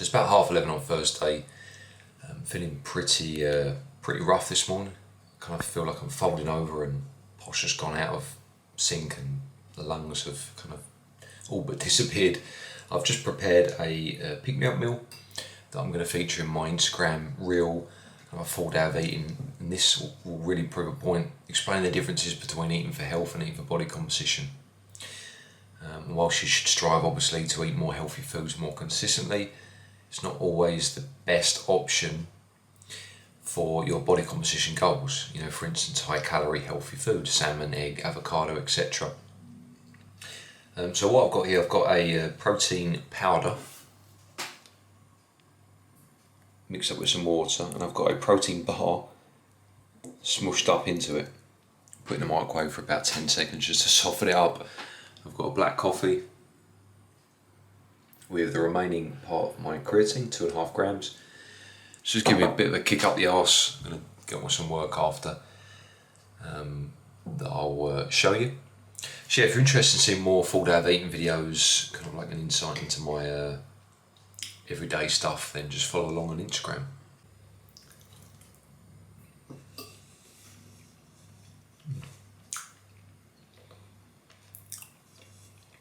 it's about 11:30 on Thursday. I'm feeling pretty rough this morning. I kind of feel like I'm folding over and posture's gone out of sync and the lungs have kind of all but disappeared. I've just prepared a pick-me-up meal that I'm going to feature in my Instagram reel. A full day of eating, and this will really prove a point, explain the differences between eating for health and eating for body composition. Whilst you should strive obviously to eat more healthy foods more consistently, it's not always the best option for your body composition goals. You know, for instance, high calorie healthy food, salmon, egg, avocado, etc. So what I've got here, I've got a protein powder mixed up with some water, and I've got a protein bar smushed up into it. Put it in the microwave for about 10 seconds just to soften it up. I've got a black coffee with the remaining part of my creatine, 2.5 grams. Just give me a bit of a kick up the arse. I'm going to get on with some work after that I'll show you. So yeah, if you're interested in seeing more full day of eating videos, kind of like an insight into my everyday stuff, then just follow along on Instagram.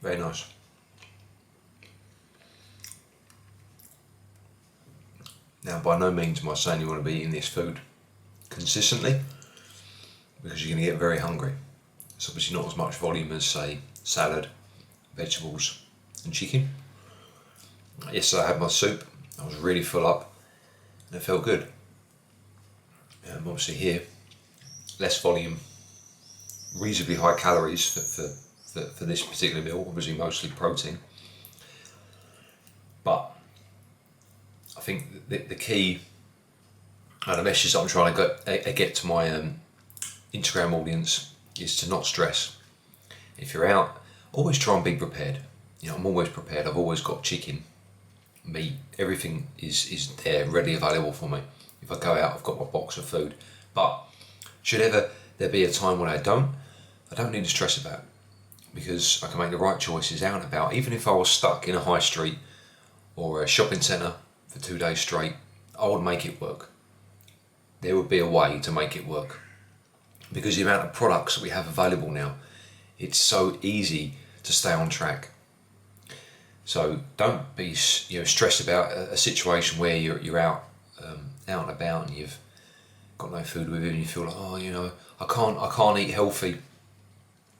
Very nice. Now, by no means am I saying you want to be eating this food consistently, because you're going to get very hungry. It's obviously not as much volume as, say, salad, vegetables and chicken. Yesterday I had my soup, I was really full up and it felt good. Obviously here, less volume, reasonably high calories for this particular meal, obviously mostly protein. But I think the key and the message that I'm trying to get to my Instagram audience is to not stress. If you're out, always try and be prepared. You know, I'm always prepared, I've always got chicken, meat, everything is there, ready, available for me. If I go out, I've got my box of food. But should ever there be a time when I don't need to stress about it, because I can make the right choices out and about. Even if I was stuck in a high street or a shopping centre for 2 days straight, I would make it work. There would be a way to make it work, because the amount of products that we have available now, it's so easy to stay on track. So don't be stressed about a situation where you're out and about and you've got no food with you and you feel like, I can't eat healthy.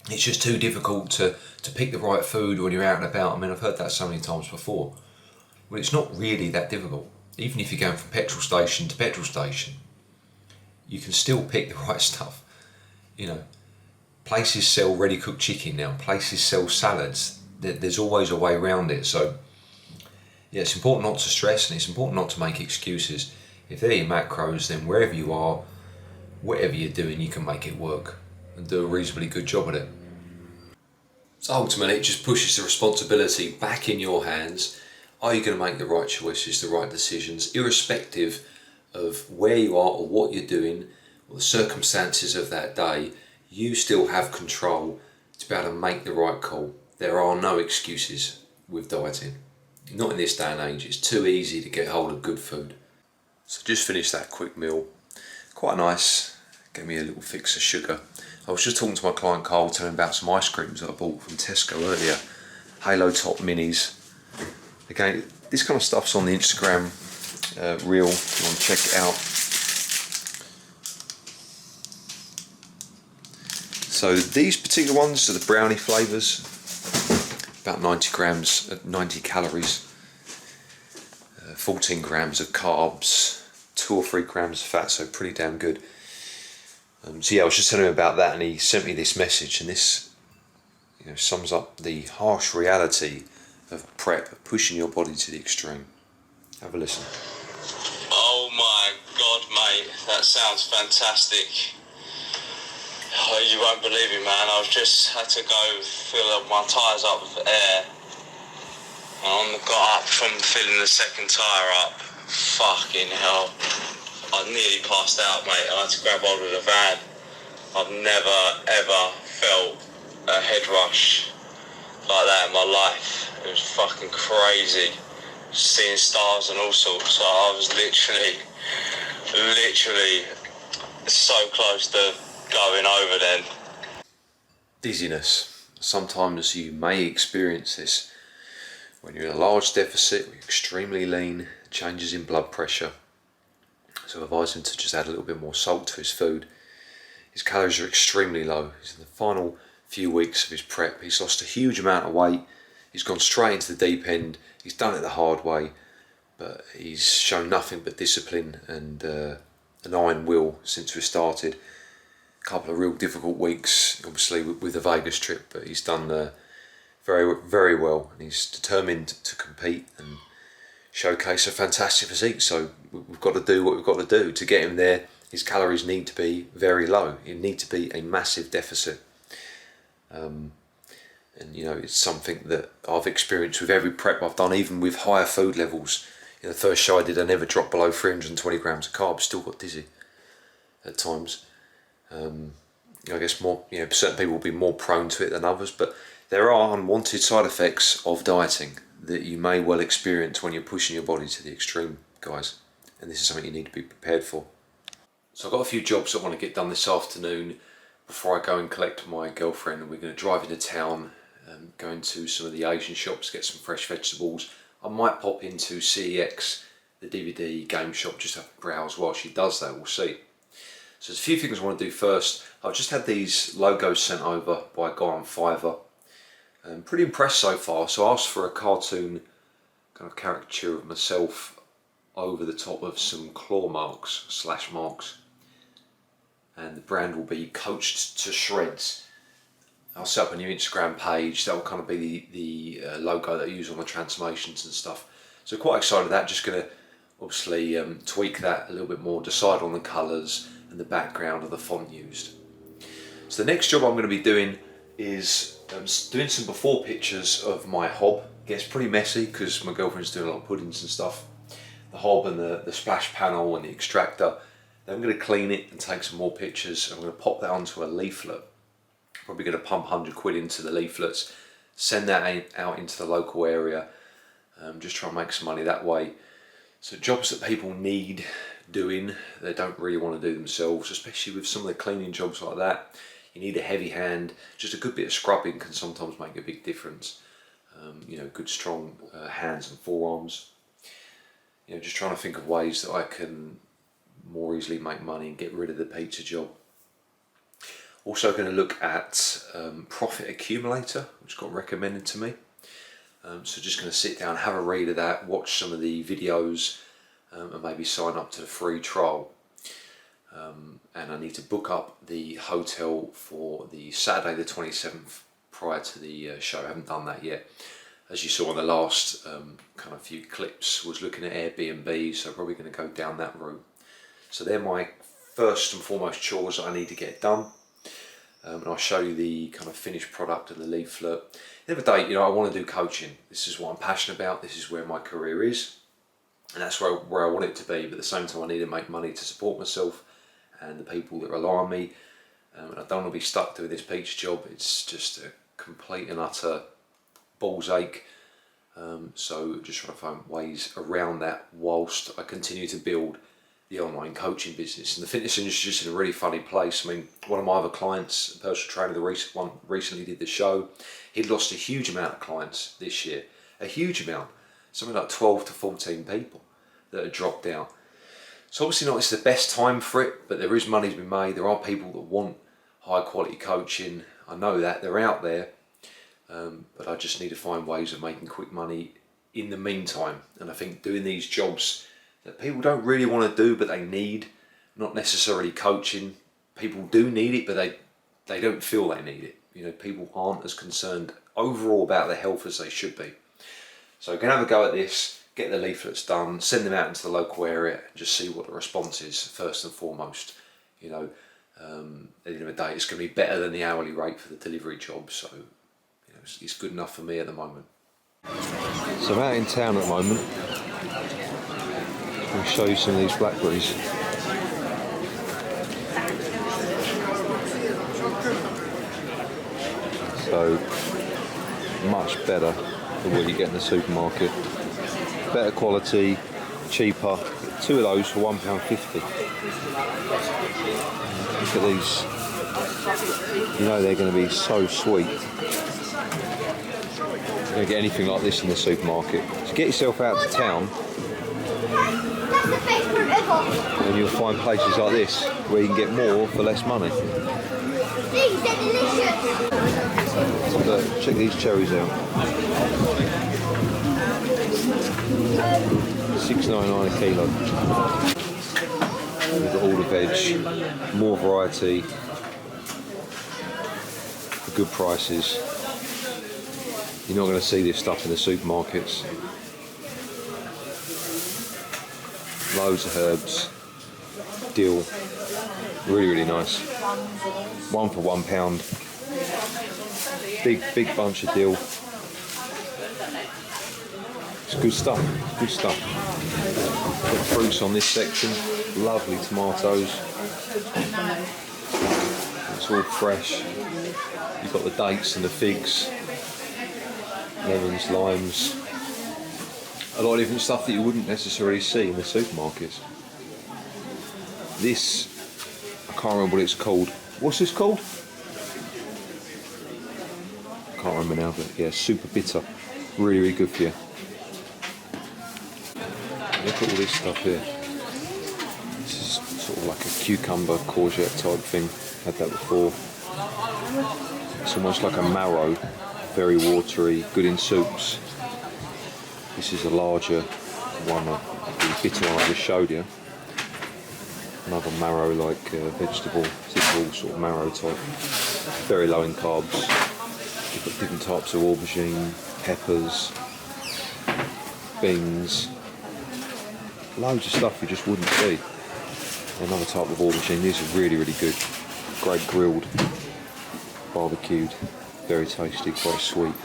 It's just too difficult to pick the right food when you're out and about. I mean, I've heard that so many times before. Well, it's not really that difficult. Even if you're going from petrol station to petrol station, you can still pick the right stuff. You know, places sell ready cooked chicken now, places sell salads. There's always a way around it. So yeah, it's important not to stress, and it's important not to make excuses. If they're your macros, then wherever you are, whatever you're doing, you can make it work and do a reasonably good job at it. So ultimately it just pushes the responsibility back in your hands. Are you going to make the right choices, the right decisions, irrespective of where you are or what you're doing or the circumstances of that day? You still have control to be able to make the right call. There are no excuses with dieting. Not in this day and age. It's too easy to get hold of good food. So just finished that quick meal. Quite nice. Gave me a little fix of sugar. I was just talking to my client Karl, telling him about some ice creams that I bought from Tesco earlier. Halo Top Minis. Again, this kind of stuff's on the Instagram reel if you want to check it out. So these particular ones are the brownie flavours. About 90 grams, 90 calories, 14 grams of carbs, 2 or 3 grams of fat, so pretty damn good. So yeah, I was just telling him about that, and he sent me this message, and this sums up the harsh reality of prep, pushing your body to the extreme. Have a listen. Oh my God, mate, that sounds fantastic. Oh, you won't believe it, man. I just had to go fill my tyres up with air. And I got up from filling the second tyre up. Fucking hell. I nearly passed out, mate. I had to grab hold of the van. I've never, ever felt a head rush like that in my life. It was fucking crazy. seeing stars and all sorts. So I was literally so close to going over then. Dizziness. Sometimes you may experience this when you're in a large deficit, you're extremely lean, changes in blood pressure. So I advise him to just add a little bit more salt to his food. His calories are extremely low. He's in the final few weeks of his prep. He's lost a huge amount of weight. He's gone straight into the deep end. He's done it the hard way, but he's shown nothing but discipline and an iron will since we started. A couple of real difficult weeks, obviously, with the Vegas trip, but he's done very, very well, and he's determined to compete and showcase a fantastic physique. So we've got to do what we've got to do to get him there. His calories need to be very low. It need to be a massive deficit. And you know, it's something that I've experienced with every prep I've done, even with higher food levels. In the first show I did, I never dropped below 320 grams of carbs, still got dizzy at times. I guess more, you know, certain people will be more prone to it than others, but there are unwanted side effects of dieting that you may well experience when you're pushing your body to the extreme, guys. And this is something you need to be prepared for. So I've got a few jobs I want to get done this afternoon before I go and collect my girlfriend. We're going to drive into town, go into some of the Asian shops, get some fresh vegetables. I might pop into CEX, the DVD game shop, just have a browse while she does that, we'll see. So there's a few things I want to do first. I've just had these logos sent over by a guy on Fiverr. I'm pretty impressed so far, so I asked for a cartoon kind of caricature of myself over the top of some claw marks, slash marks. And the brand will be Coached to Shreds. I'll set up a new Instagram page. That will kind of be the logo that I use on the transformations and stuff. So quite excited about that. Just going to obviously tweak that a little bit more, decide on the colours and the background of the font used. So the next job I'm going to be doing is doing some before pictures of my hob. It gets pretty messy because my girlfriend's doing a lot of puddings and stuff. The hob and the splash panel and the extractor. Then I'm going to clean it and take some more pictures. I'm going to pop that onto a leaflet. Probably going to pump 100 quid into the leaflets, send that out into the local area, just try and make some money that way. So jobs that people need doing, they don't really want to do themselves, especially with some of the cleaning jobs like that. You need a heavy hand. Just a good bit of scrubbing can sometimes make a big difference. You know, good strong hands and forearms. You know, just trying to think of ways that I can more easily make money and get rid of the pizza job. Also going to look at Profit Accumulator, which got recommended to me. So just going to sit down, have a read of that, watch some of the videos, and maybe sign up to the free trial. And I need to book up the hotel for the Saturday the 27th prior to the show. I haven't done that yet. As you saw in the last kind of few clips, was looking at Airbnb, so probably going to go down that route. So they're my first and foremost chores that I need to get done. And I'll show you the kind of finished product of the leaflet. At the end of the day, you know, I want to do coaching. This is what I'm passionate about. This is where my career is. And that's where I want it to be. But at the same time, I need to make money to support myself and the people that rely on me. And I don't want to be stuck doing this pizza job. It's just a complete and utter balls ache. So just trying to find ways around that whilst I continue to build the online coaching business. And the fitness industry is just in a really funny place. I mean, one of my other clients, a personal trainer, the recently did the show, he'd lost a huge amount of clients this year. A huge amount. Something like 12 to 14 people that had dropped out. So obviously not it's the best time for it, but there is money to be made. There are people that want high quality coaching. I know that, they're out there. But I just need to find ways of making quick money in the meantime. And I think doing these jobs that people don't really want to do, but they need, not necessarily coaching. People do need it, but they don't feel they need it. You know, people aren't as concerned overall about their health as they should be. So I'm going to have a go at this, get the leaflets done, send them out into the local area, and just see what the response is first and foremost. You know, at the end of the day, it's going to be better than the hourly rate for the delivery job. So, you know, it's good enough for me at the moment. So I'm out in town at the moment. I'll show you some of these blackberries. So much better than what you get in the supermarket. better quality, cheaper. Two of those for £1.50. Look at these. You know they're going to be so sweet. You're going to get anything like this in the supermarket. So get yourself out to town and you'll find places like this where you can get more for less money. These are delicious. So check these cherries out. $6.99 a kilo. We've got all the veg, more variety, for good prices. You're not going to see this stuff in the supermarkets. Loads of herbs, dill, really nice. One for £1. Big bunch of dill. It's good stuff, good stuff. Got fruits on this section, lovely tomatoes. It's all fresh. You've got the dates and the figs, lemons, limes. A lot of different stuff that you wouldn't necessarily see in the supermarkets. This, I can't remember what it's called. What's this called? I can't remember now, but yeah, super bitter. Really good for you. Look at all this stuff here. This is sort of like a cucumber, courgette type thing. Had that before. It's almost like a marrow. Very watery, good in soups. This is a larger one, the bitter one I just showed you. Another marrow-like vegetable, typical sort of marrow type. Very low in carbs. You've got different types of aubergine, peppers, beans. Loads of stuff you just wouldn't see. Another type of aubergine. These are really good. Great grilled, barbecued, very tasty, quite sweet.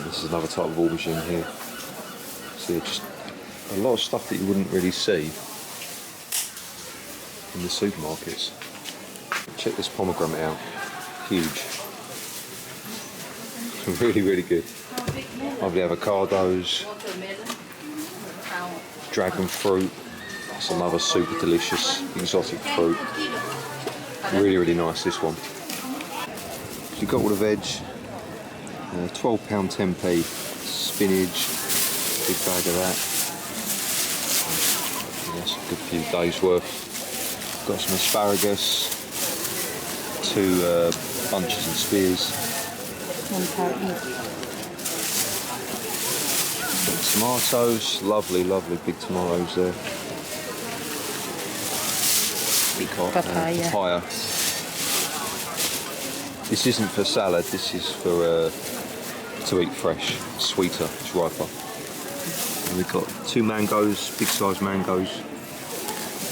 This is another type of aubergine here. So yeah, just a lot of stuff that you wouldn't really see in the supermarkets. Check this pomegranate out. Huge. Really good. Lovely avocados. Dragon fruit. It's another super delicious exotic fruit. Really nice, this one. So you've got all the veg. £12 10p. Spinach. Big bag of that. That's a good few days worth. Got some asparagus. 2 bunches and spears. Got tomatoes, lovely big tomatoes there. Papaya. This isn't for salad, this is for to eat fresh, sweeter, it's riper. And we've got 2 mangoes, big size mangoes,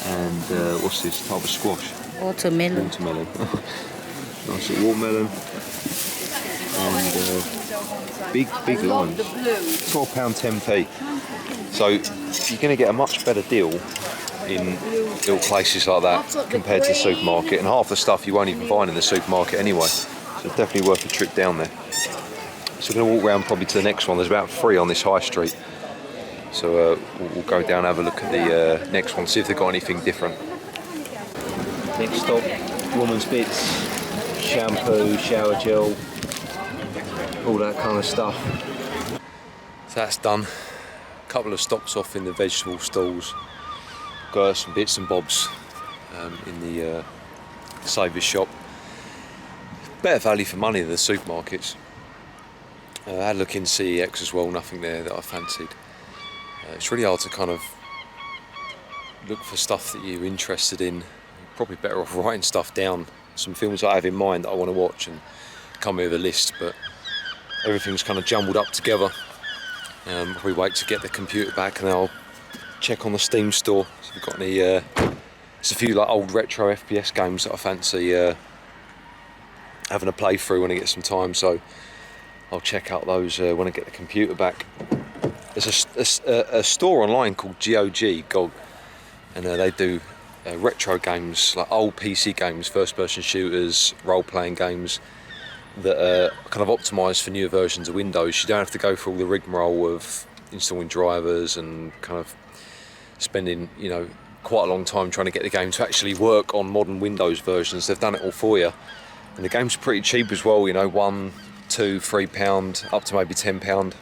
and what's this type of squash? Watermelon. Nice little watermelon. And big limes. £12 10p. So you're going to get a much better deal in little places like that compared to the supermarket, and half the stuff you won't even find in the supermarket anyway. So it's definitely worth a trip down there. So we're going to walk around probably to the next one. There's about 3 on this high street. So we'll go down and have a look at the next one, see if they've got anything different. Next stop, woman's bits, shampoo, shower gel, all that kind of stuff. So that's done. A couple of stops off in the vegetable stalls. Got some bits and bobs in the saviour shop. Better value for money than the supermarkets. I had a look in CEX as well, nothing there that I fancied. It's really hard to kind of look for stuff that you're interested in. You're probably better off writing stuff down. Some films I have in mind that I want to watch and come with a list, but everything's kind of jumbled up together. We wait to get the computer back and I'll check on the Steam store. So if we've got any, there's a few like old retro FPS games that I fancy having a play through when I get some time. So I'll check out those when I get the computer back. There's a store online called GOG, and they do retro games, like old PC games, first-person shooters, role-playing games. that are kind of optimised for newer versions of Windows. You don't have to go through all the rigmarole of installing drivers and kind of spending, you know, quite a long time trying to get the game to actually work on modern Windows versions. They've done it all for you, and the game's pretty cheap as well. You know, £1, £2, £3, up to maybe £10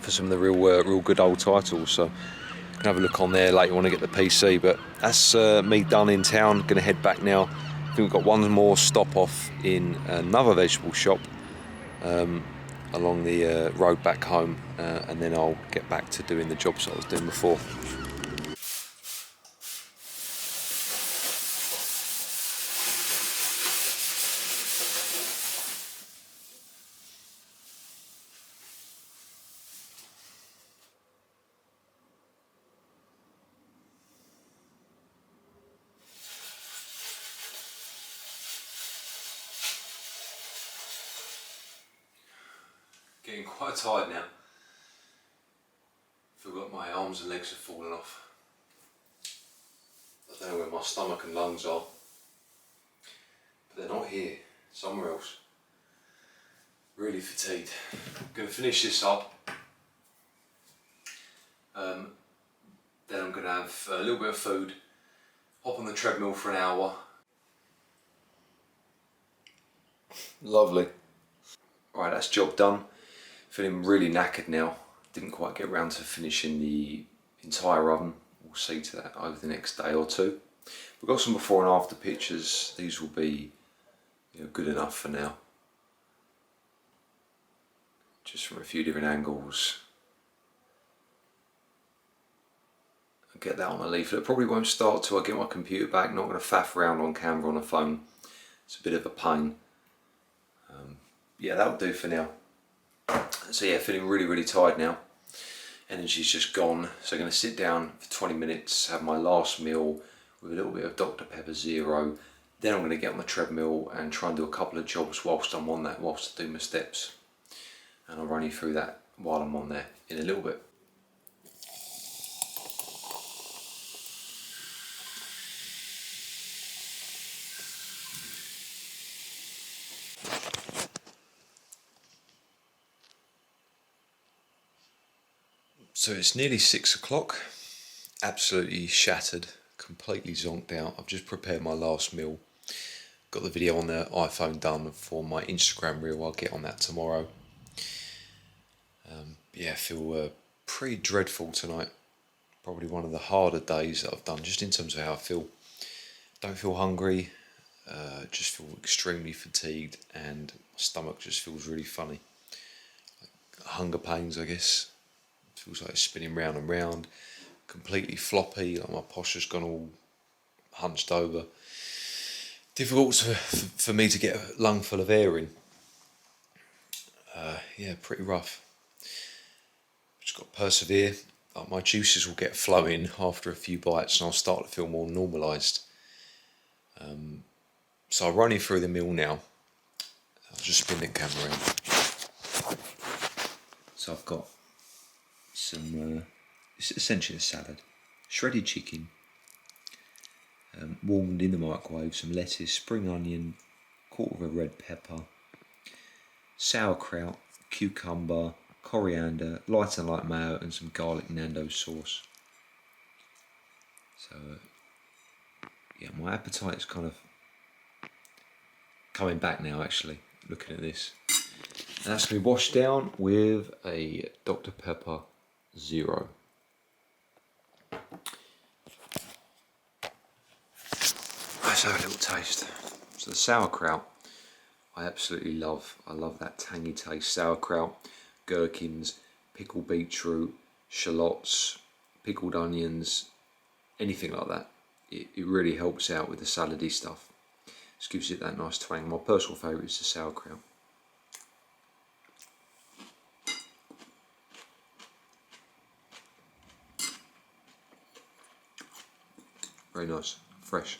for some of the real good old titles. So you can have a look on there later. You want to get the PC, but that's me done in town. Going to head back now. I think we've got one more stop off in another vegetable shop along the road back home, and then I'll get back to doing the jobs I was doing before. Getting quite tired now. Feel like my arms and legs have fallen off. I don't know where my stomach and lungs are, but they're not here, somewhere else. Really fatigued. I'm going to finish this up. Then I'm going to have a little bit of food, hop on the treadmill for an hour. Lovely. Right, that's job done. Feeling really knackered now. Didn't quite get around to finishing the entire oven. We'll see to that over the next day or two. We've got some before and after pictures. These will be, you know, good enough for now. Just from a few different angles. I'll get that on a leaflet. Probably won't start till I get my computer back. Not going to faff around on camera on a phone. It's a bit of a pain. Yeah, that'll do for now. So yeah, feeling really tired now. Energy's just gone. So I'm going to sit down for 20 minutes, have my last meal with a little bit of Dr. Pepper Zero. Then I'm going to get on the treadmill and try and do a couple of jobs whilst I'm on that, whilst I do my steps. And I'll run you through that while I'm on there in a little bit. So it's nearly 6 o'clock, absolutely shattered, completely zonked out. I've just prepared my last meal. Got the video on the iPhone done for my Instagram reel. I'll get on that tomorrow. Yeah, I feel pretty dreadful tonight. Probably one of the harder days that I've done, just in terms of how I feel. Don't feel hungry, just feel extremely fatigued, and my stomach just feels really funny. Like hunger pains, I guess. Feels like it's spinning round and round, completely floppy, like my posture's gone all hunched over. Difficult for me to get a lung full of air in. Yeah, pretty rough. Just got to persevere. My juices will get flowing after a few bites and I'll start to feel more normalised. So I'll run you through the meal now. I'll just spin the camera around. So I've got some, it's essentially a salad, shredded chicken, warmed in the microwave, some lettuce, spring onion, quarter of a red pepper, sauerkraut, cucumber, coriander, light and light mayo, and some garlic Nando's sauce. So yeah, my appetite is kind of coming back now, actually, looking at this. And that's going to be washed down with a Dr. Pepper Zero. Let's have a little taste. So the sauerkraut, I absolutely love. I love that tangy taste. Sauerkraut, gherkins, pickled beetroot, shallots, pickled onions, anything like that. It really helps out with the salady stuff. Just gives it that nice twang. My personal favourite is the sauerkraut. Very nice, fresh.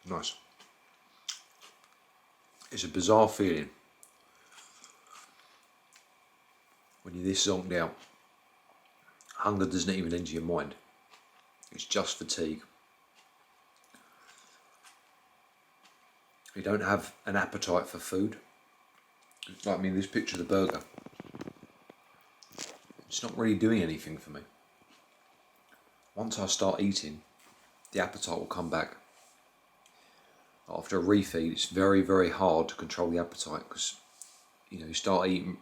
Nice. It's a bizarre feeling. when you're this zonked out, hunger doesn't even enter your mind. It's just fatigue. You don't have an appetite for food. It's like me in this picture of the burger. It's not really doing anything for me. Once I start eating, the appetite will come back. After a refeed, it's very, very hard to control the appetite because you start eating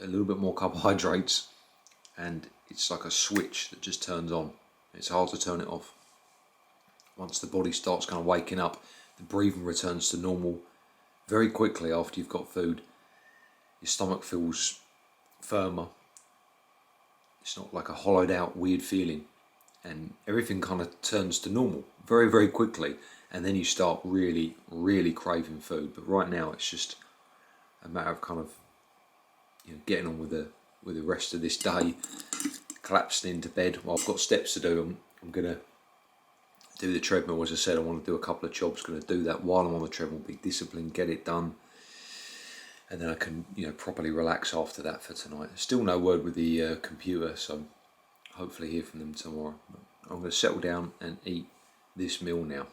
a little bit more carbohydrates and it's like a switch that just turns on. It's hard to turn it off. Once the body starts kind of waking up, the breathing returns to normal very quickly after you've got food. Your stomach feels firmer. It's not like a hollowed out weird feeling, and everything kind of turns to normal very, very quickly, and then you start really, really craving food. But right now it's just a matter of kind of getting on with the rest of this day, collapsing into bed. Well, I've got steps to do. I'm gonna do the treadmill. As I said, I want to do a couple of jobs. Going to do that while I'm on the treadmill. Be disciplined, get it done, and then I can properly relax after that for tonight. Still no word with the computer, so hopefully hear from them tomorrow. But I'm going to settle down and eat this meal now.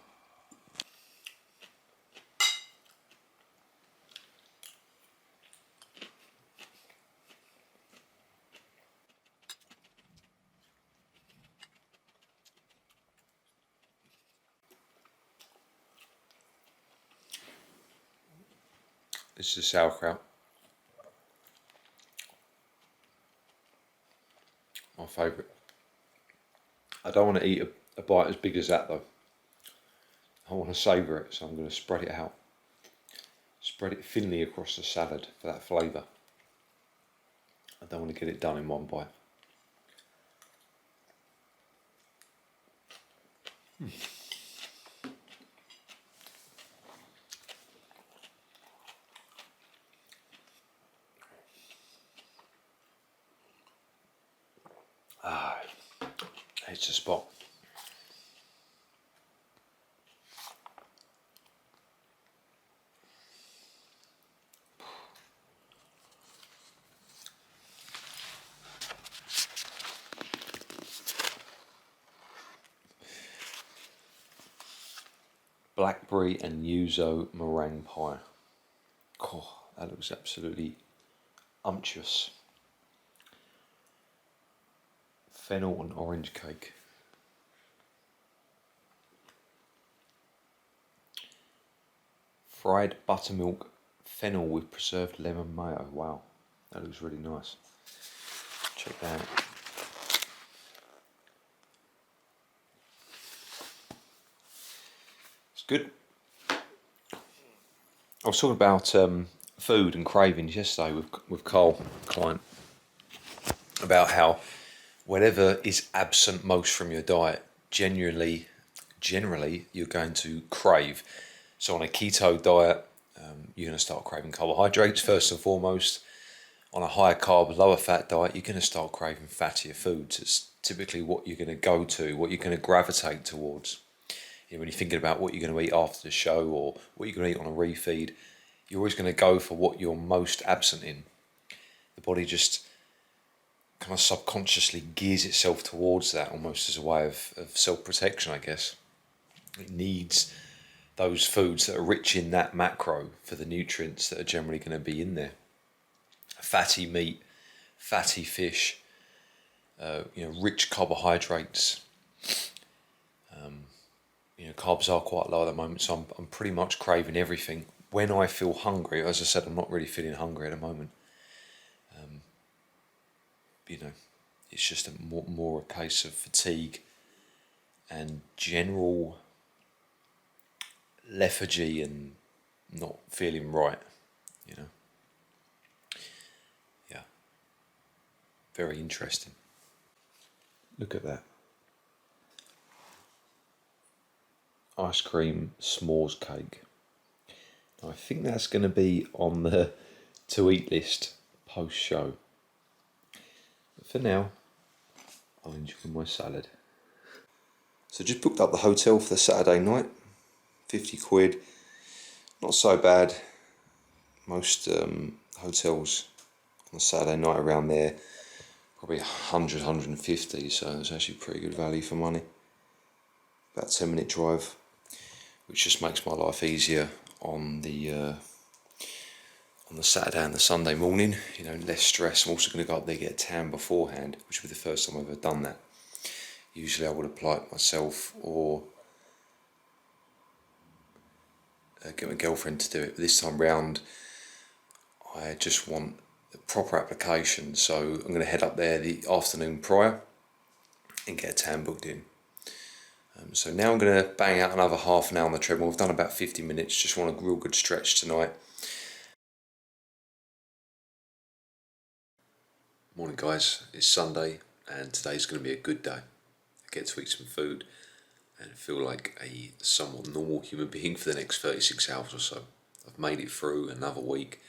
This is sauerkraut. My favourite. I don't want to eat a bite as big as that though. I want to savour it, so I'm going to spread it out. Spread it thinly across the salad for that flavour. I don't want to get it done in one bite. It's a spot. Blackberry and yuzu meringue pie. Oh, that looks absolutely umptuous. Fennel and orange cake. Fried buttermilk fennel with preserved lemon mayo. Wow, that looks really nice. Check that out. It's good. I was talking about food and cravings yesterday with Karl, client, about how whatever is absent most from your diet, generally you're going to crave. So on a keto diet, you're going to start craving carbohydrates first and foremost. On a higher carb, lower fat diet, you're going to start craving fattier foods. It's typically what you're going to go to, what you're going to gravitate towards. When you're thinking about what you're going to eat after the show or what you're going to eat on a refeed, you're always going to go for what you're most absent in. The body just kind of subconsciously gears itself towards that almost as a way of self-protection, I guess. It needs those foods that are rich in that macro for the nutrients that are generally going to be in there. Fatty meat, fatty fish, rich carbohydrates. Carbs are quite low at the moment, so I'm pretty much craving everything. When I feel hungry, as I said, I'm not really feeling hungry at the moment. It's just more a case of fatigue and general lethargy and not feeling right, Yeah. Very interesting. Look at that. Ice cream s'mores cake. Now, I think that's going to be on the to eat list post show. But for now, I'll enjoy my salad. So just booked up the hotel for the Saturday night. 50 quid. Not so bad. Most hotels on Saturday night around there, probably 100, 150, so it's actually pretty good value for money. About a 10-minute drive, which just makes my life easier on the Saturday and the Sunday morning. You know, less stress. I'm also going to go up there, get a tan beforehand, which will be the first time I've ever done that. Usually I would apply it myself or get my girlfriend to do it, but this time round I just want a proper application, so I'm going to head up there the afternoon prior and get a tan booked in. So now I'm going to bang out another half an hour on the treadmill. I've done about 50 minutes, just want a real good stretch tonight. Morning guys, it's Sunday and today's going to be a good day. I get to eat some food and feel like a somewhat normal human being for the next 36 hours or so. I've made it through another week,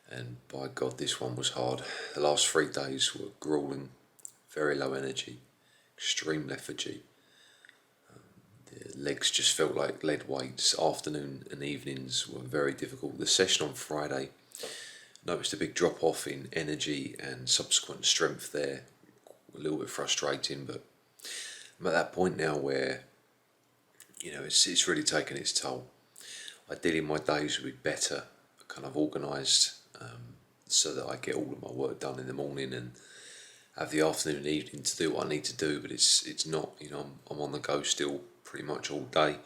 and by God this one was hard. The last 3 days were grueling, very low energy, extreme lethargy. The legs just felt like lead weights. Afternoon and evenings were very difficult. The session on Friday, noticed a big drop off in energy and subsequent strength there. A little bit frustrating, but I'm at that point now where, you know, it's really taken its toll. Ideally my days would be better, kind of organised, so that I get all of my work done in the morning and have the afternoon and evening to do what I need to do, but it's not, you know, I'm on the go still pretty much all day,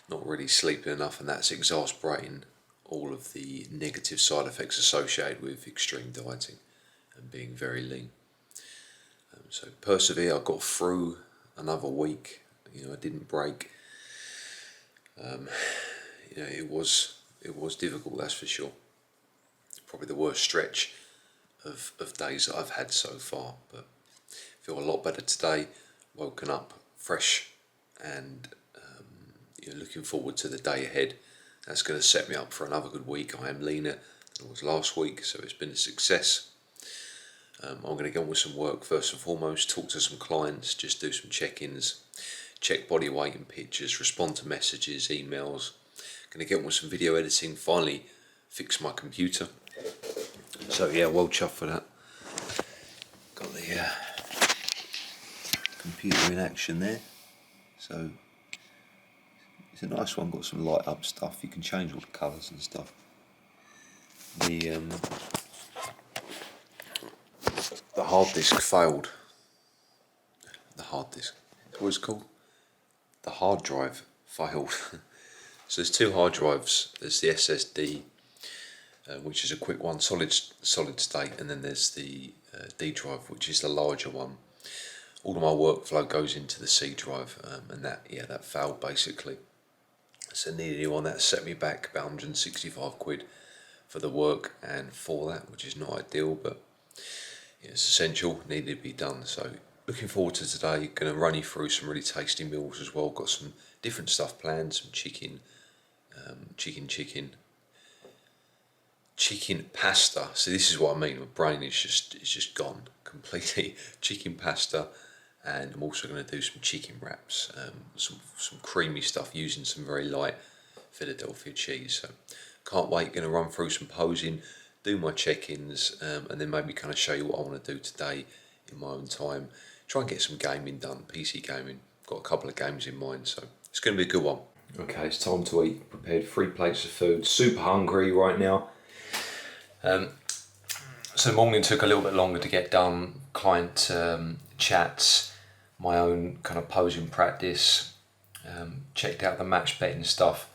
not really sleeping enough, and that's exasperating all of the negative side effects associated with extreme dieting and being very lean. So persevere. I got through another week. You know, I didn't break. You know, it was difficult, that's for sure. Probably the worst stretch of days that I've had so far, but I feel a lot better today. Woken up fresh and you know, looking forward to the day ahead. That's going to set me up for another good week. I am leaner than I was last week, so it's been a success. I'm going to get on with some work first and foremost, talk to some clients, just do some check-ins, check body weight and pictures, respond to messages, emails. Going to get on with some video editing, finally fix my computer. So yeah, well chuffed for that. Got the computer in action there. So it's a nice one, got some light up stuff. You can change all the colours and stuff. The hard disk failed. The hard disk. What it's called? The hard drive failed. So there's 2 hard drives. There's the SSD, which is a quick one, solid state, and then there's the D drive, which is the larger one. All of my workflow goes into the C drive, and that failed basically. So I needed a new one. That set me back about 165 quid for the work and for that, which is not ideal, but it's essential, needed to be done. So looking forward to today. Going to run you through some really tasty meals as well. Got some different stuff planned, some chicken pasta. So this is what I mean, my brain is just gone completely. Chicken pasta, and I'm also going to do some chicken wraps, some creamy stuff using some very light Philadelphia cheese. So can't wait. Going to run through some posing, do my check-ins, and then maybe kind of show you what I want to do today in my own time. Try and get some gaming done, PC gaming. Got a couple of games in mind, so it's going to be a good one. Okay, it's time to eat. Prepared 3 plates of food. Super hungry right now. So the morning took a little bit longer to get done. Client chats, my own kind of posing practice, checked out the match betting stuff,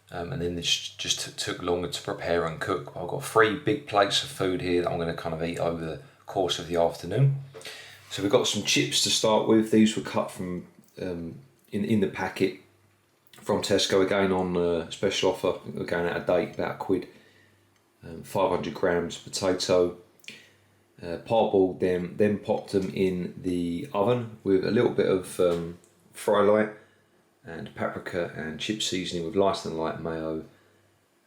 and then it just took longer to prepare and cook. I've got 3 big plates of food here that I'm going to kind of eat over the course of the afternoon. So we've got some chips to start with. These were cut from in the packet from Tesco, again on special offer. We're going out of date, about £1. 500 grams potato, parboiled them, then popped them in the oven with a little bit of fry light and paprika and chip seasoning with lighter than light mayo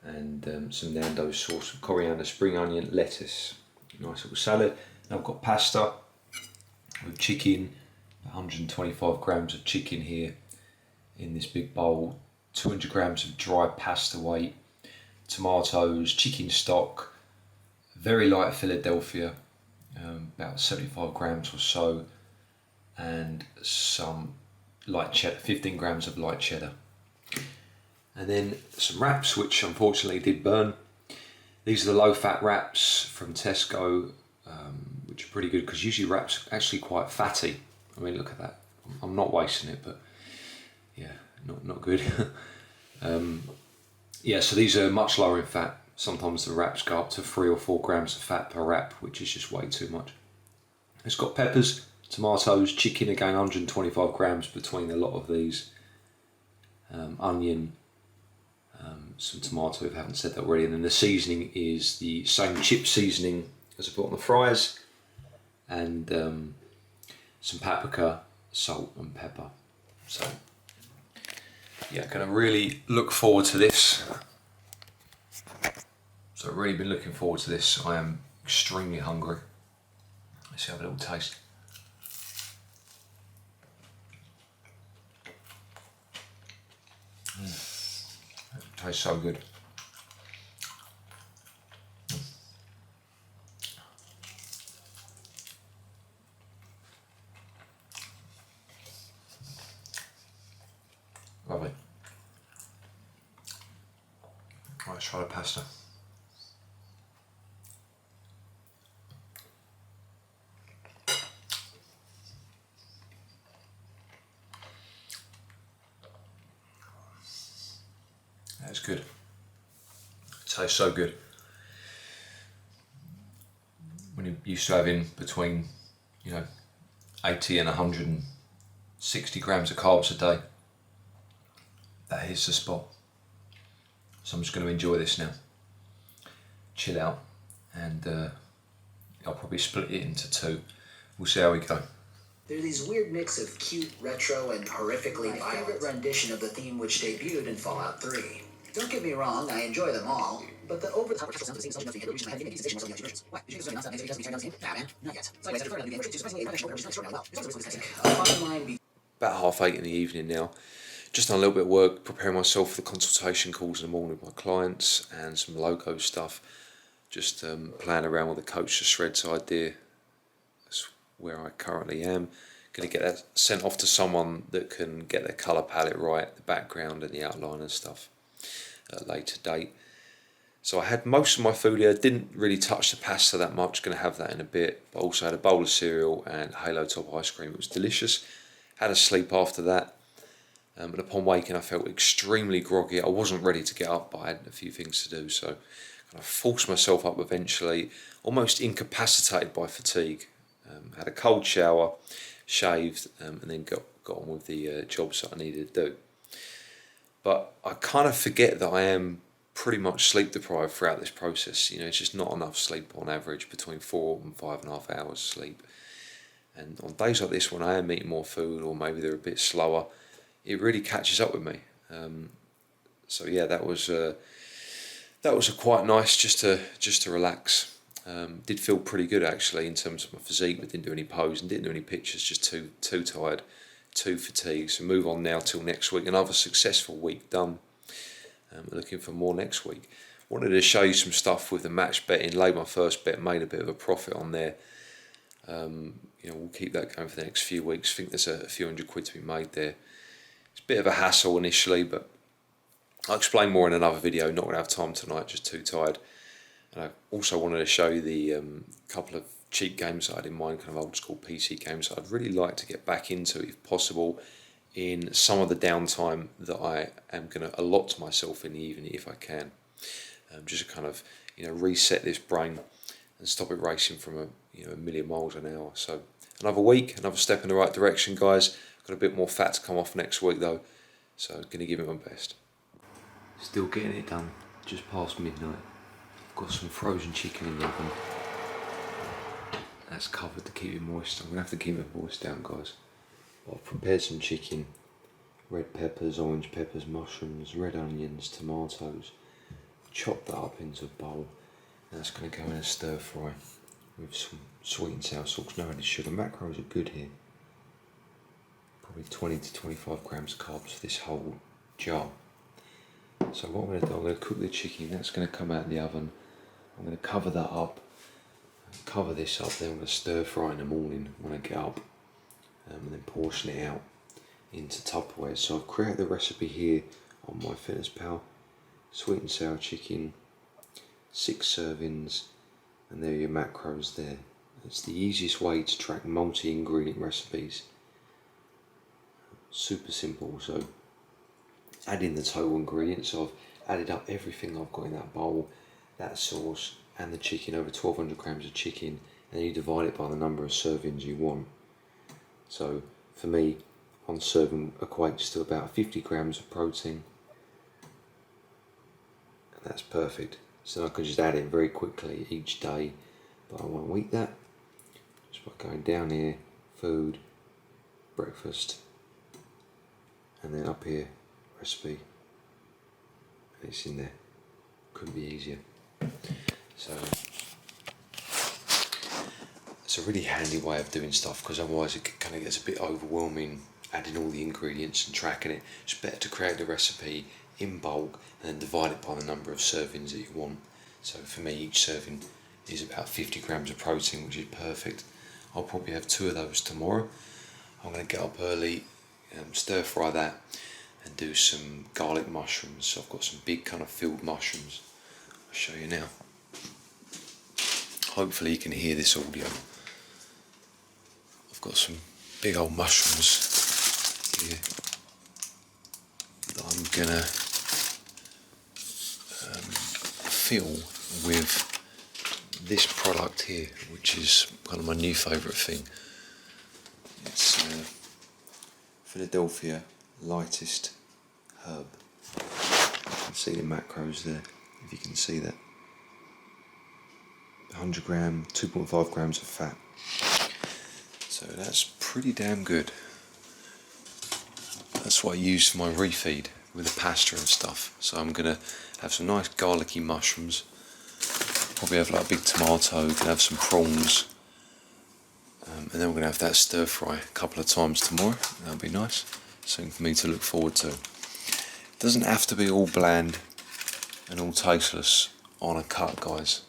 and some Nando's sauce, coriander, spring onion, lettuce. Nice little salad. Now I've got pasta with chicken, 125 grams of chicken here in this big bowl, 200 grams of dry pasta weight, tomatoes, chicken stock, very light Philadelphia, about 75 grams or so, and some light cheddar, 15 grams of light cheddar. And then some wraps, which unfortunately did burn. These are the low fat wraps from Tesco, which are pretty good because usually wraps are actually quite fatty. I mean, look at that. I'm not wasting it, but yeah, not good. Yeah, so these are much lower in fat. Sometimes the wraps go up to 3 or 4 grams of fat per wrap, which is just way too much. It's got peppers, tomatoes, chicken, again 125 grams between a lot of these, onion, some tomato if I haven't said that already, and then the seasoning is the same chip seasoning as I put on the fries, and some paprika, salt and pepper. So yeah, gonna really look forward to this. So I've really been looking forward to this. I am extremely hungry. Let's have a little taste. It tastes so good. Lovely. Right, let's try the pasta. That's good. It tastes so good. When you're used to having between, 80 and 160 grams of carbs a day, that hits the spot. So I'm just going to enjoy this now, chill out, and I'll probably split it into 2. We'll see how we go. They're these weird mix of cute, retro, and horrifically violent rendition of the theme which debuted in Fallout 3. Don't get me wrong, I enjoy them all, but the over-the-top sounds of the same being reaching my head edition was only versions. Why? Did you just nonstop because we turned on the game? Nah, man, not yet. So anyways, after the game versions, surprisingly, professional versions not well. It's also this bottom line. About 8:30 in the evening now. Just done a little bit of work, preparing myself for the consultation calls in the morning with my clients and some logo stuff. Just playing around with the Coach to Shreds idea. That's where I currently am. Going to get that sent off to someone that can get their colour palette right, the background and the outline and stuff at a later date. So I had most of my food here, didn't really touch the pasta that much, going to have that in a bit, but also had a bowl of cereal and Halo Top ice cream. It was delicious. Had a sleep after that. But upon waking I felt extremely groggy. I wasn't ready to get up, but I had a few things to do, so I forced myself up eventually, almost incapacitated by fatigue. Had a cold shower, shaved, and then got on with the jobs that I needed to do. But I kind of forget that I am pretty much sleep deprived throughout this process. It's just not enough sleep on average, between 4 and 5.5 hours sleep. And on days like this, when I am eating more food, or maybe they're a bit slower, it really catches up with me. So yeah, that was quite nice just to relax. Did feel pretty good actually in terms of my physique, but didn't do any pose and didn't do any pictures. Just too tired, too fatigued. So move on now till next week. Another successful week done. Looking for more next week. Wanted to show you some stuff with the match betting. Laid my first bet, made a bit of a profit on there. We'll keep that going for the next few weeks. I think there's a few £100 to be made there. It's a bit of a hassle initially, but I'll explain more in another video. Not going to have time tonight, just too tired. And I also wanted to show you the couple of cheap games that I had in mind, kind of old school PC games that I'd really like to get back into if possible in some of the downtime that I am going to allot to myself in the evening if I can. Just to kind of reset this brain and stop it racing from a million miles an hour. So another week, another step in the right direction, guys. Got a bit more fat to come off next week though, so going to give it my best. Still getting it done, just past midnight. Got some frozen chicken in the oven. That's covered to keep it moist. I'm going to have to keep it moist down, guys. But I've prepared some chicken, red peppers, orange peppers, mushrooms, red onions, tomatoes. Chopped that up into a bowl. And that's going to go in a stir fry with some sweet and sour sauce. No added sugar. Macros are good here. Probably 20 to 25 grams of carbs for this whole jar. So what I'm going to do, I'm going to cook the chicken. That's going to come out of the oven. I'm going to cover that up cover this up, then I'm going to stir fry in the morning when I get up, and then portion it out into Tupperware. So I've created the recipe here on MyFitnessPal. Sweet and sour chicken, 6 servings, and there are your macros there. It's the easiest way to track multi-ingredient recipes. Super simple. So add in the total ingredients. So I've added up everything I've got in that bowl, that sauce and the chicken, over 1200 grams of chicken, and then you divide it by the number of servings you want. So for me, one serving equates to about 50 grams of protein, and that's perfect. So I can just add it very quickly each day, but I won't eat that. Just by going down here, food, breakfast, and then up here, recipe, and it's in there. Couldn't be easier. So it's a really handy way of doing stuff, because otherwise it kind of gets a bit overwhelming adding all the ingredients and tracking it. It's better to create the recipe in bulk and then divide it by the number of servings that you want. So for me, each serving is about 50 grams of protein, which is perfect. I'll probably have 2 of those tomorrow. I'm going to get up early, stir fry that, and do some garlic mushrooms. So I've got some big kind of filled mushrooms. I'll show you now. Hopefully you can hear this audio. I've got some big old mushrooms here that I'm gonna fill with this product here, which is kind of my new favourite thing. It's Philadelphia lightest herb. You can see the macros there, if you can see that. 100 gram, 2.5 grams of fat. So that's pretty damn good. That's what I use for my refeed with the pasta and stuff. So I'm gonna have some nice garlicky mushrooms. Probably have like a big tomato, can have some prawns. And then we're gonna have that stir fry a couple of times tomorrow. That'll be nice. Something for me to look forward to. It doesn't have to be all bland and all tasteless on a cut, guys.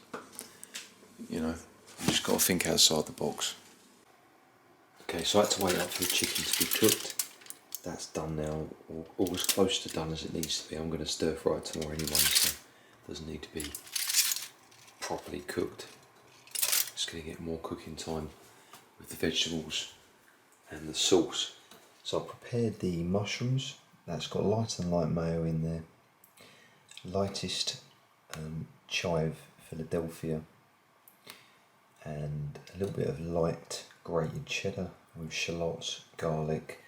You know, you just got to think outside the box. Okay, so I had to wait up for the chicken to be cooked. That's done now, or as close to done as it needs to be. I'm going to stir fry it tomorrow anyway, so it doesn't need to be properly cooked. Just going to get more cooking time with the vegetables and the sauce. So I prepared the mushrooms. That's got light and light mayo in there. Lightest chive Philadelphia. And a little bit of light grated cheddar with shallots, garlic.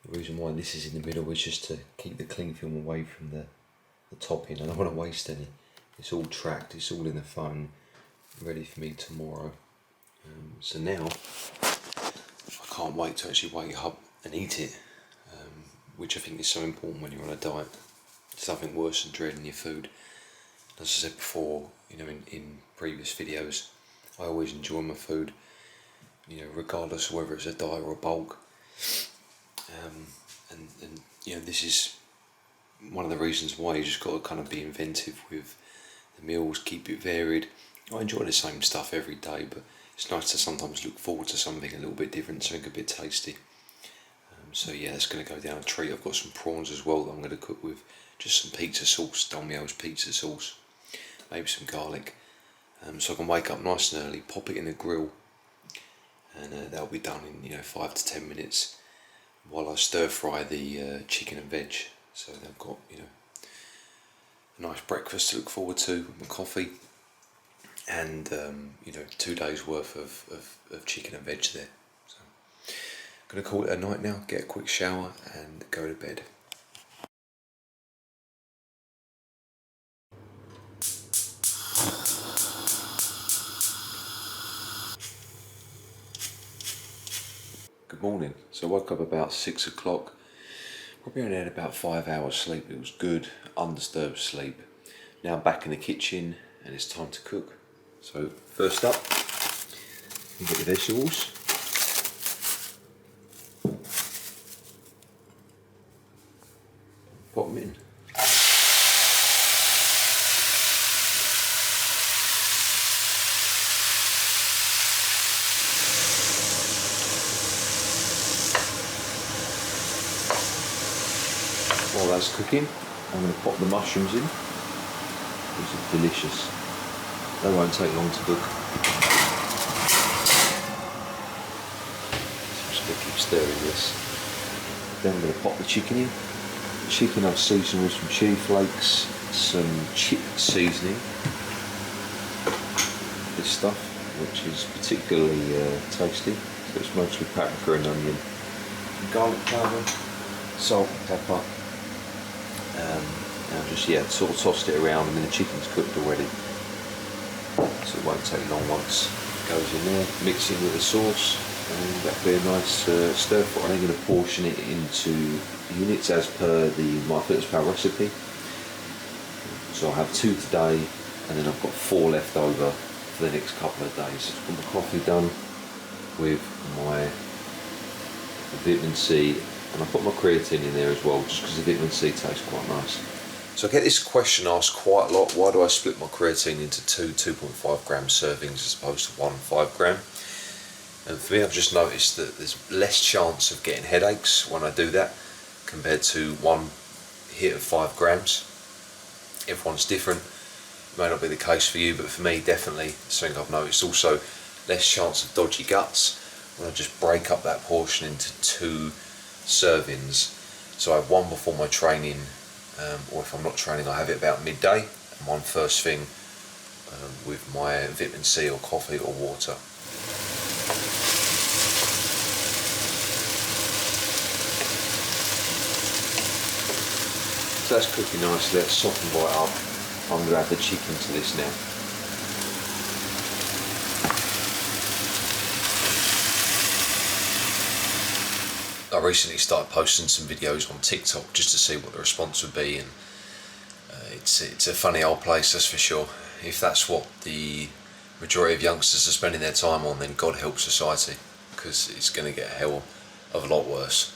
The reason why this is in the middle is just to keep the cling film away from the topping. I don't want to waste any. It's all tracked, it's all in the phone, ready for me tomorrow. So now, I can't wait to actually wake up and eat it, which I think is so important when you're on a diet. There's nothing worse than dreading your food. As I said before, you know, in previous videos, I always enjoy my food, you know, regardless of whether it's a diet or a bulk. And you know, this is one of the reasons why you just got to kind of be inventive with the meals, keep it varied. I enjoy the same stuff every day, but it's nice to sometimes look forward to something a little bit different, something a bit tasty. So yeah, it's going to go down a treat. I've got some prawns as well that I'm going to cook with just some pizza sauce, Domino's pizza sauce, maybe some garlic. So I can wake up nice and early, pop it in the grill, and that'll be done in 5 to 10 minutes while I stir fry the chicken and veg. So they've got a nice breakfast to look forward to with my coffee, and 2 days worth of chicken and veg there. So I'm going to call it a night now, get a quick shower and go to bed. Good morning. So I woke up about 6 o'clock. Probably only had about 5 hours sleep. It was good, undisturbed sleep. Now back in the kitchen and it's time to cook. So first up, you get the vegetables. Pop them in. While that's cooking, I'm going to pop the mushrooms in. These are delicious. They won't take long to cook. So I'm just going to keep stirring this. Then I'm going to pop the chicken in. The chicken I've seasoned with some chili flakes, some chip seasoning. This stuff, which is particularly tasty. So it's mostly paprika and onion, garlic powder, salt and pepper. And I've just sort of tossed it around, and then the chicken's cooked already, so it won't take long once it goes in there. Mix it with the sauce, and that'll be a nice stir fry. I'm going to portion it into units as per the MyFitness recipe. So I'll have 2 today, and then I've got 4 left over for the next couple of days. I've got my coffee done with my vitamin C. And I put my creatine in there as well, just because the vitamin C tastes quite nice. So I get this question asked quite a lot: why do I split my creatine into 2.5 gram servings as opposed to 1 5 gram? And for me, I've just noticed that there's less chance of getting headaches when I do that compared to 1 hit of 5 grams. Everyone's different. It may not be the case for you, but for me, definitely something I've noticed. Also, less chance of dodgy guts when I just break up that portion into 2 servings. So I have 1 before my training, or if I'm not training, I have it about midday, and 1 first thing with my vitamin C or coffee or water. So that's cooking nicely. Let's soften right up. I'm going to add the chicken to this now. I recently started posting some videos on TikTok just to see what the response would be, and it's a funny old place, that's for sure. If that's what the majority of youngsters are spending their time on, then God help society, because it's going to get a hell of a lot worse.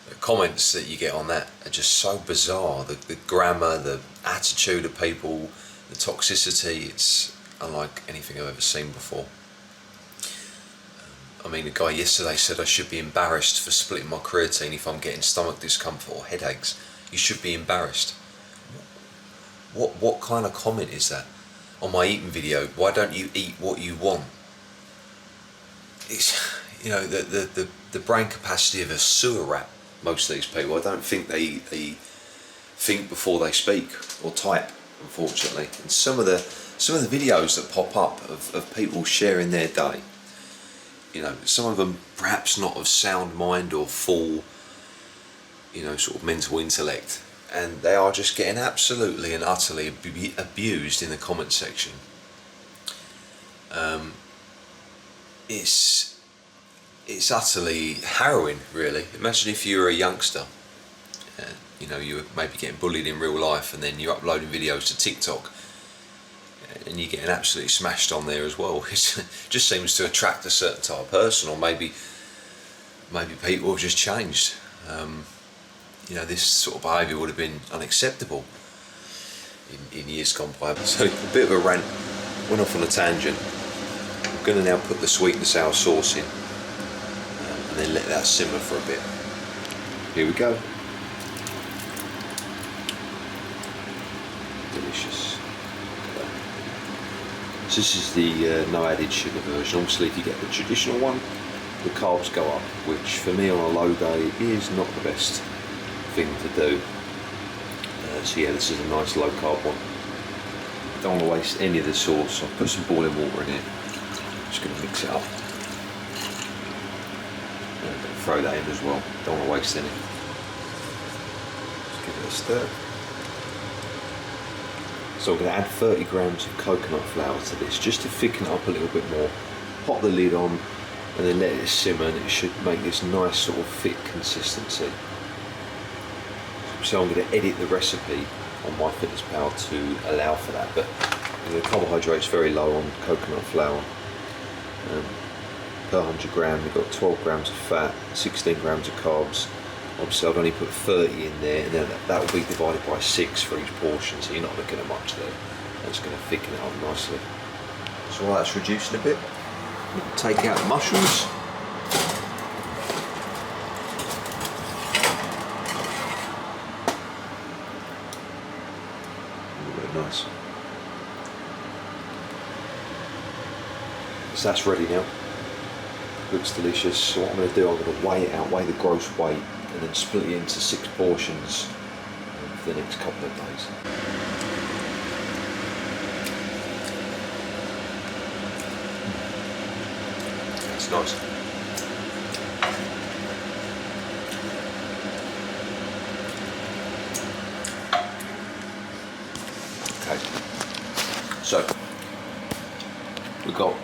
The comments that you get on that are just so bizarre. The grammar, the attitude of people, the toxicity, it's unlike anything I've ever seen before. I mean, a guy yesterday said I should be embarrassed for splitting my creatine if I'm getting stomach discomfort or headaches. You should be embarrassed. What kind of comment is that? On my eating video, why don't you eat what you want? It's, you know, the brain capacity of a sewer rat, most of these people. I don't think they think before they speak or type, unfortunately. And some of the videos that pop up of people sharing their day, you know, some of them perhaps not of sound mind or full, you know, sort of mental intellect, and they are just getting absolutely and utterly abused in the comment section. It's utterly harrowing, really. Imagine if you were a youngster, you know, you were maybe getting bullied in real life, and then you're uploading videos to TikTok, and you're getting absolutely smashed on there as well. It just seems to attract a certain type of person, or maybe people have just changed. You know, this sort of behaviour would have been unacceptable in years gone by. So a bit of a rant, went off on a tangent. I'm going to now put the sweet and sour sauce in, and then let that simmer for a bit. Here we go. Delicious. So this is the no added sugar version. Obviously, if you get the traditional one, the carbs go up, which for me on a low day is not the best thing to do. So yeah, this is a nice low carb one. Don't want to waste any of the sauce. I'll put some boiling water in here. Just going to mix it up. And throw that in as well. Don't want to waste any. Just give it a stir. So I'm going to add 30 grams of coconut flour to this, just to thicken it up a little bit more. Pop the lid on, and then let it simmer, and it should make this nice sort of thick consistency. So I'm going to edit the recipe on MyFitnessPal to allow for that, but the carbohydrate is very low on coconut flour. Per 100 gram you've got 12 grams of fat, 16 grams of carbs. Obviously I've only put 30 in there, and then that will be divided by 6 for each portion, so you're not looking at much there. That's going to thicken it up nicely. So while that's reducing a bit, take out the mushrooms. So that's ready now. Looks delicious. So what I'm going to do, I'm going to weigh it out, weigh the gross weight, and then split it into 6 portions for the next couple of days. That's nice. Okay. So we've got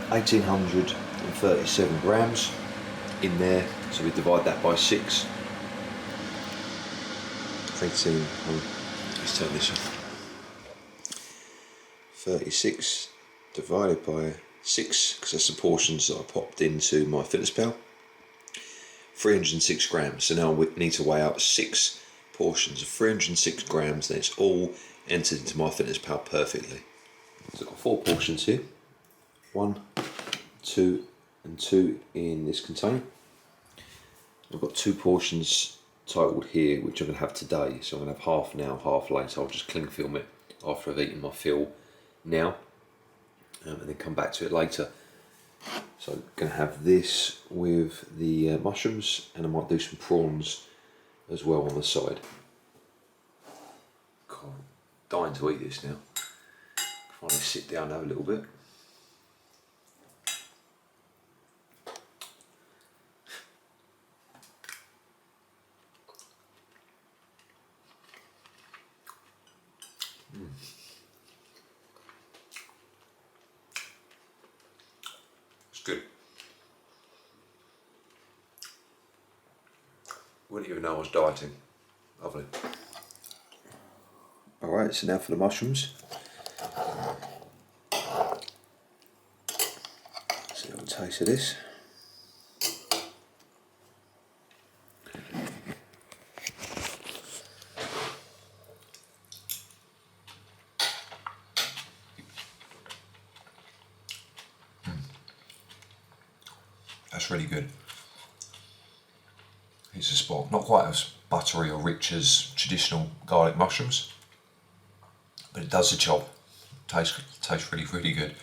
1,837 grams in there, so we divide that by 6. 18, let's turn this off. 36 divided by 6, because that's the portions that I popped into MyFitnessPal. 306 grams. So now we need to weigh out 6 portions of 306 grams, then it's all entered into MyFitnessPal perfectly. So I've got 4 portions here. 1, 2, and 2 in this container. I've got 2 portions totaled here, which I'm going to have today. So I'm going to have half now, half later. I'll just cling film it after I've eaten my fill now, and then come back to it later. So I'm going to have this with the mushrooms, and I might do some prawns as well on the side. God, I'm dying to eat this now. Finally sit down and have a little bit. It's good. Wouldn't even know I was dieting. Lovely. Alright, so now for the mushrooms. See what taste of this. That's really good. It's a spot. Not quite as buttery or rich as traditional garlic mushrooms, but it does the job. Tastes really, really good.